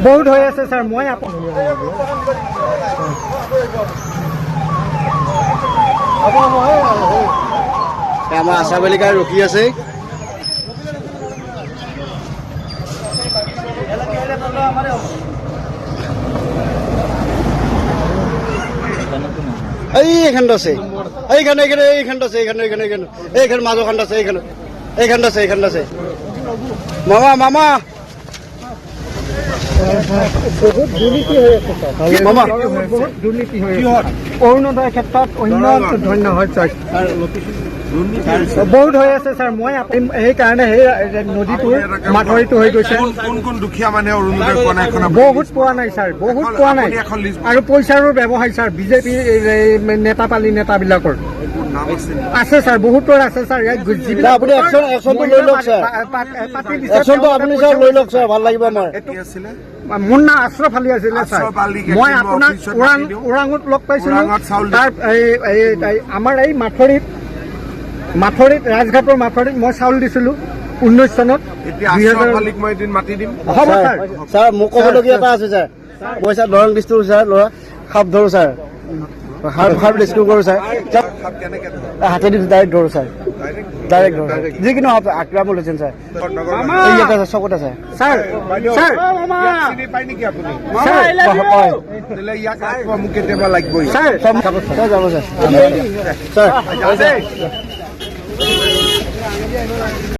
বহুত হৈ আছে স্যাৰ মই আমাৰ আশা বালিকাই ৰখি আছে। এইখানটা আছে, এইখানে আছে, এইখানে মাজৰখান আছে, এইখান আছে মামা মামা বহুত দুৰ্নীতি হয়ে আছে স্যাৰ মামা বহুত দুৰ্নীতি হয়ে অৰুণোদয় ক্ষেত্ৰত অন্য ধন্য হয় স্যাৰ বহুত হৈ আছে স্যাৰ মই সেইকাৰণে সেই নদীটোৰ মাথৰিটো হৈ গৈছে। কোন দুখীয়া মানুহে অৰুণোদয় পোৱা নাই? বহুত পোৱা নাই স্যাৰ, বহুত পোৱা নাই আৰু পইচাৰো ব্যৱসায় স্যাৰ বিজেপি নেতাবিলাকৰ আছে স্যাৰ, বহুতৰ আছে স্যাৰ। যিবিলাক আপুনি একশনটো লৈ লওক স্যাৰ, একশনটো আপুনি স্যাৰ লৈ লওক স্যাৰ, ভাল লাগিব আমাৰ। মোৰ নাম আশ্ৰফ আলী আছিলে স্যাৰ। মই আপোনাক ওৰাঙত লগ পাইছিলোঁ। তাৰ আমাৰ এই মাথৰিত ৰাজঘাটৰ মাথৰিত মই চাউল দিছিলোঁ 19 চনত। হ'ব স্যাৰ। স্যাৰ মোক ক'বলগীয়া এটা আছে স্যাৰ, মই স্যাৰ দৰং ডিষ্ট্ৰিক্ট স্যাৰ ল'ৰা সাপ ধৰোঁ স্যাৰ, সাপ ৰেস্কিউ কৰোঁ স্যাৰ, হাতেদি ডাইৰেক্ট ধৰোঁ স্যাৰ, ডাইৰেক্ট ধৰোঁ যিকোনো সাপ আক্ৰমণ হৈছিল স্যাৰ। এই এটা চকত আছে স্যাৰ। স্যাৰ মোক কেতিয়াবা লাগিবই। স্যাৰ যাব স্যাৰ। স্যাৰ